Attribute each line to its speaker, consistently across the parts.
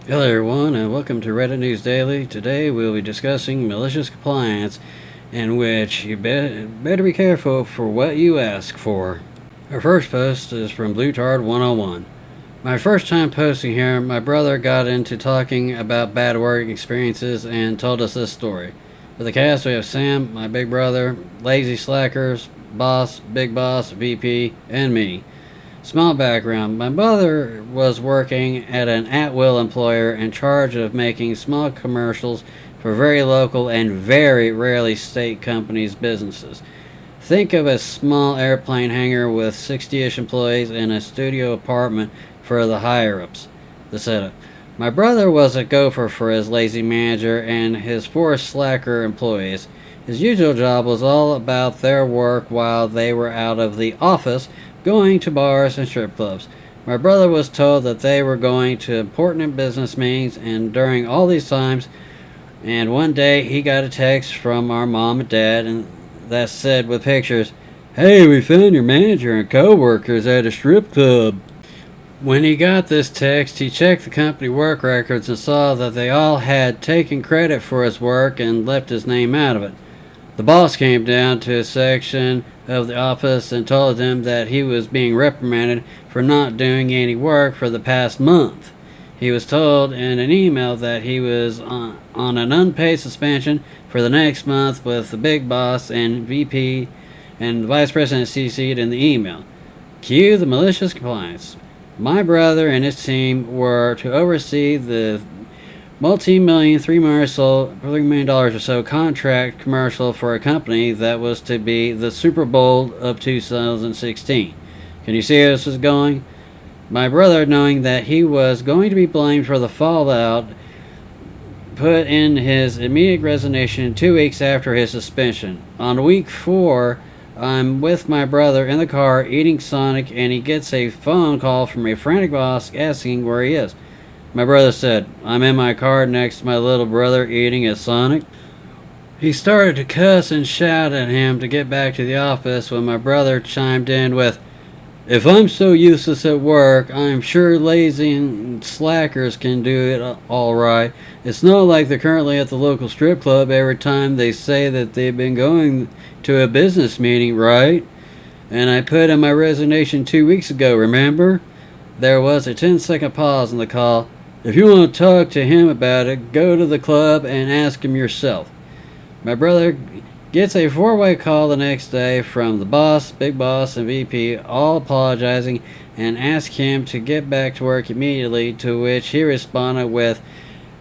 Speaker 1: Hello everyone and welcome to Reddit News Daily. Today we'll be discussing malicious compliance, in which you better be careful for what you ask for. Our first post is from Bluetard 101. My first time posting here, my brother got into talking about bad work experiences and told us this story. For the cast we have Sam, my big brother, Lazy Slackers, Boss, Big Boss, VP, and me. Small background. My mother was working at an at-will employer in charge of making small commercials for very local and very rarely state companies' businesses. Think of a small airplane hangar with 60-ish employees and a studio apartment for the higher-ups. The setup. My brother was a gopher for his lazy manager and his four slacker employees. His usual job was all about their work while they were out of the office, going to bars and strip clubs. My brother was told that they were going to important business meetings, and during all these times, and one day he got a text from our mom and dad and that said with pictures, "Hey, we found your manager and co-workers at a strip club." When he got this text, he checked the company work records and saw that they all had taken credit for his work and left his name out of it. The boss came down to his section of the office and told him that he was being reprimanded for not doing any work for the past month. He was told in an email that he was on an unpaid suspension for the next month, with the big boss and VP and the vice president CC'd in the email. Cue the malicious compliance. My brother and his team were to oversee the multi-million, $3 million or so contract commercial for a company that was to be the Super Bowl of 2016. Can you see how this is going? My brother, knowing that he was going to be blamed for the fallout, put in his immediate resignation 2 weeks after his suspension. On week 4, I'm with my brother in the car eating Sonic, and he gets a phone call from a frantic boss asking where he is. My brother said, "I'm in my car next to my little brother eating a Sonic." He started to cuss and shout at him to get back to the office when my brother chimed in with, "If I'm so useless at work, I'm sure lazy and slackers can do it all right. It's not like they're currently at the local strip club every time they say that they've been going to a business meeting, right? And I put in my resignation 2 weeks ago, remember?" There was a 10-second pause in the call. "If you want to talk to him about it, go to the club and ask him yourself." My brother gets a four-way call the next day from the boss, big boss, and VP, all apologizing and ask him to get back to work immediately, to which he responded with,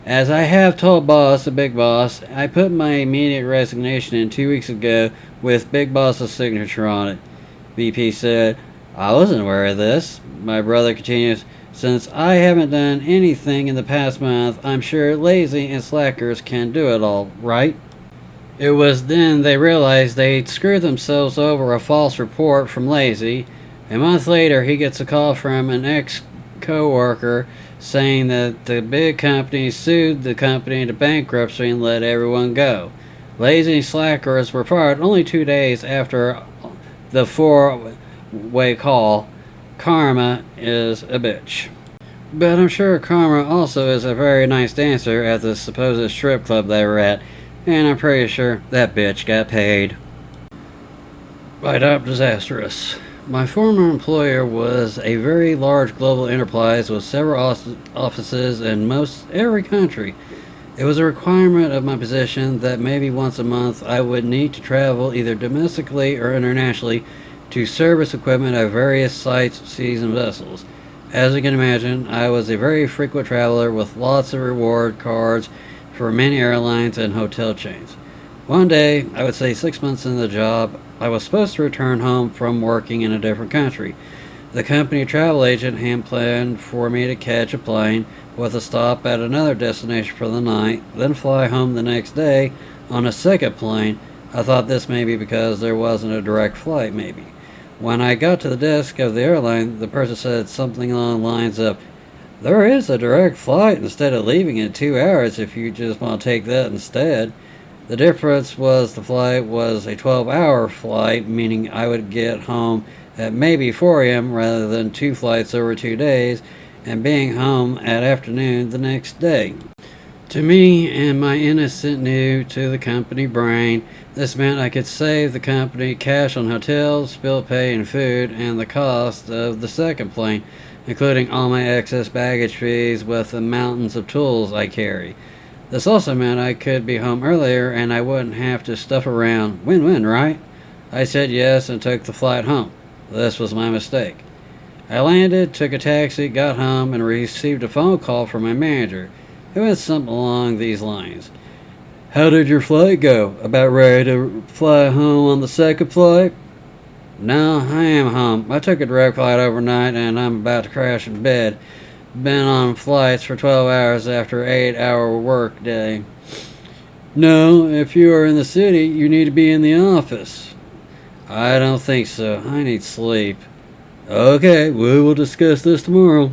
Speaker 1: "As I have told boss and big boss, I put my immediate resignation in 2 weeks ago with big boss's signature on it." VP said, "I wasn't aware of this." My brother continues, "Since I haven't done anything in the past month, I'm sure lazy and slackers can do it all, right?" It was then they realized they'd screwed themselves over a false report from Lazy. A month later, he gets a call from an ex-co-worker saying that the big company sued the company into bankruptcy and let everyone go. Lazy and slackers were fired only 2 days after the four-way call. Karma is a bitch. But I'm sure Karma also is a very nice dancer at the supposed strip club they were at, and I'm pretty sure that bitch got paid. Right up disastrous. My former employer was a very large global enterprise with several offices in most every country. It was a requirement of my position that maybe once a month I would need to travel either domestically or internationally to service equipment at various sites, seas, and vessels. As you can imagine, I was a very frequent traveler with lots of reward cards for many airlines and hotel chains. One day, I would say 6 months into the job, I was supposed to return home from working in a different country. The company travel agent had planned for me to catch a plane with a stop at another destination for the night, then fly home the next day on a second plane. I thought this may be because there wasn't a direct flight, maybe. When I got to the desk of the airline, the person said something along the lines of, "There is a direct flight instead of leaving in 2 hours if you just want to take that instead." The difference was the flight was a 12-hour flight, meaning I would get home at maybe 4 a.m. rather than 2 flights over 2 days, and being home at afternoon the next day. To me and my innocent new to the company brain, this meant I could save the company cash on hotels, bill pay, and food, and the cost of the second plane, including all my excess baggage fees with the mountains of tools I carry. This also meant I could be home earlier and I wouldn't have to stuff around. Win-win, right? I said yes and took the flight home. This was my mistake. I landed, took a taxi, got home, and received a phone call from my manager. It was something along these lines. How did your flight go? About ready to fly home on the second flight? No, I am home. I took a direct flight overnight and I'm about to crash in bed. Been on flights for 12 hours after an 8-hour work day. No, if you are in the city, you need to be in the office. I don't think so. I need sleep. Okay, we will discuss this tomorrow.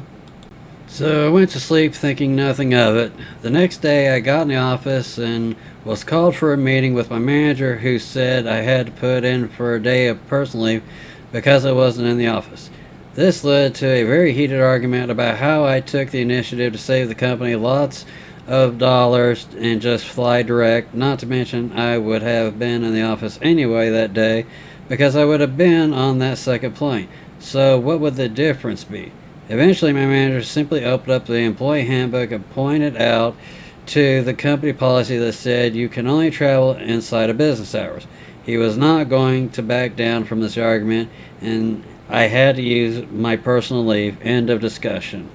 Speaker 1: So I went to sleep thinking nothing of it. The next day I got in the office and was called for a meeting with my manager, who said I had to put in for a day of personal leave because I wasn't in the office. This led to a very heated argument about how I took the initiative to save the company lots of dollars and just fly direct, not to mention I would have been in the office anyway that day because I would have been on that second plane. So what would the difference be? Eventually, my manager simply opened up the employee handbook and pointed out to the company policy that said you can only travel inside of business hours. He was not going to back down from this argument, and I had to use my personal leave. End of discussion.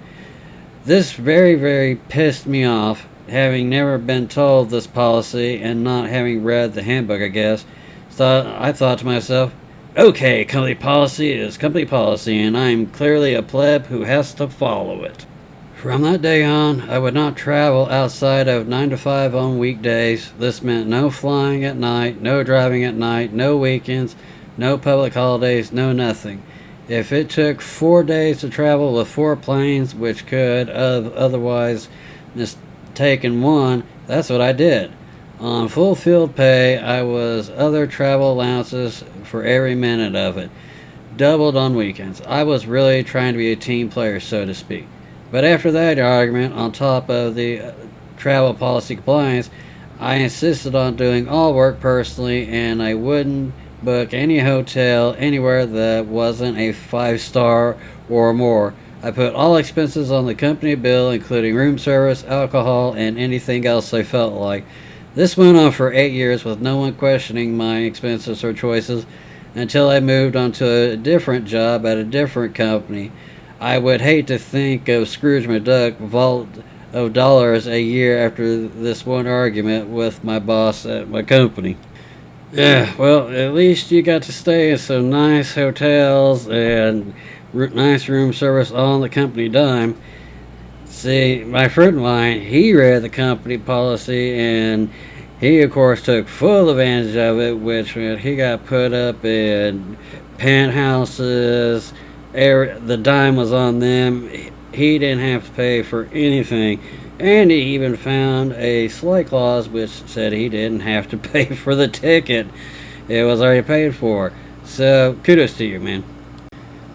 Speaker 1: This very, very pissed me off, having never been told this policy and not having read the handbook, I guess. So I thought to myself, okay, company policy is company policy, and I am clearly a pleb who has to follow it. From that day on, I would not travel outside of 9 to 5 on weekdays. This meant no flying at night, no driving at night, no weekends, no public holidays, no nothing. If it took 4 days to travel with 4 planes, which could have otherwise mistaken one, that's what I did. On full field pay, I was other travel allowances for every minute of it, doubled on weekends. I was really trying to be a team player, so to speak. But after that argument, on top of the travel policy compliance, I insisted on doing all work personally, and I wouldn't book any hotel anywhere that wasn't a 5-star or more. I put all expenses on the company bill, including room service, alcohol, and anything else I felt like. This went on for 8 years with no one questioning my expenses or choices until I moved on to a different job at a different company. I would hate to think of Scrooge McDuck vault of dollars a year after this one argument with my boss at my company. Yeah, well, at least you got to stay in some nice hotels and nice room service on the company dime. See, my friend of mine, he read the company policy and he, of course, took full advantage of it, which meant he got put up in penthouses. The dime was on them. He didn't have to pay for anything. And he even found a slight clause which said he didn't have to pay for the ticket. It was already paid for. So, kudos to you, man.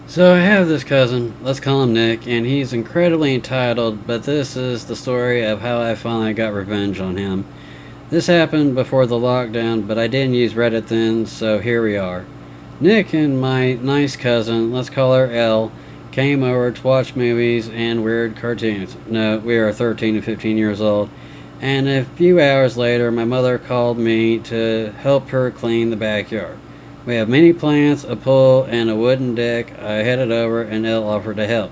Speaker 1: So I have this cousin, let's call him Nick, and he's incredibly entitled, but this is the story of how I finally got revenge on him. This happened before the lockdown, but I didn't use Reddit then, so here we are. Nick and my nice cousin, let's call her Elle, came over to watch movies and weird cartoons. No, we are 13 and 15 years old. And a few hours later, my mother called me to help her clean the backyard. We have many plants, a pool, and a wooden deck. I headed over and Elle offered to help.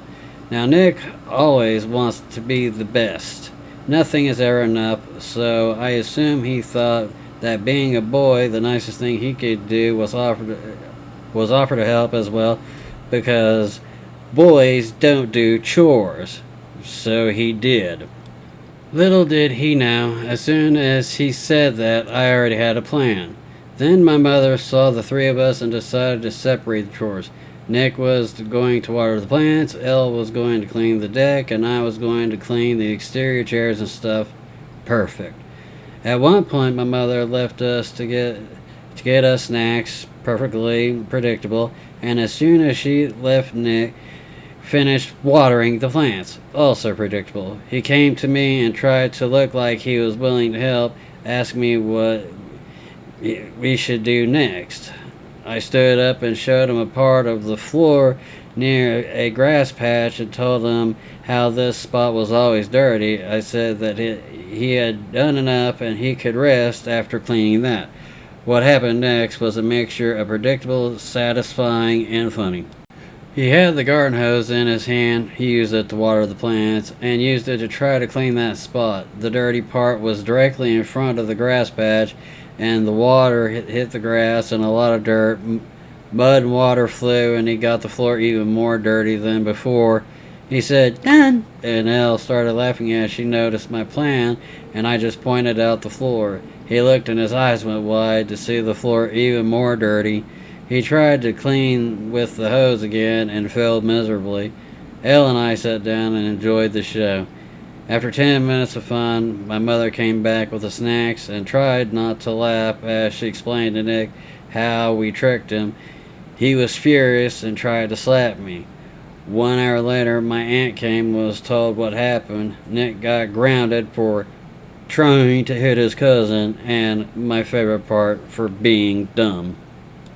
Speaker 1: Now Nick always wants to be the best. Nothing is ever enough, so I assume he thought that being a boy, the nicest thing he could do was offer to help as well, because boys don't do chores. So he did. Little did he know, as soon as he said that, I already had a plan. Then my mother saw the three of us and decided to separate the chores. Nick was going to water the plants, Elle was going to clean the deck, and I was going to clean the exterior chairs and stuff. Perfect. At one point, my mother left us to get us snacks, perfectly predictable, and as soon as she left Nick finished watering the plants. Also predictable. He came to me and tried to look like he was willing to help, asked me what we should do next. I stood up and showed him a part of the floor near a grass patch and told him how this spot was always dirty. I said that he had done enough and he could rest after cleaning that. What happened next was a mixture of predictable, satisfying, and funny. He had the garden hose in his hand. He used it to water the plants and used it to try to clean that spot. The dirty part was directly in front of the grass patch, and the water hit the grass and a lot of dirt. Mud and water flew, and he got the floor even more dirty than before. He said, "Done!" And Elle started laughing as she noticed my plan, and I just pointed out the floor. He looked and his eyes went wide to see the floor even more dirty. He tried to clean with the hose again and failed miserably. Elle and I sat down and enjoyed the show. After 10 minutes of fun, my mother came back with the snacks and tried not to laugh as she explained to Nick how we tricked him. He was furious and tried to slap me. 1 hour later, my aunt came and was told what happened. Nick got grounded for trying to hit his cousin, and my favorite part, for being dumb.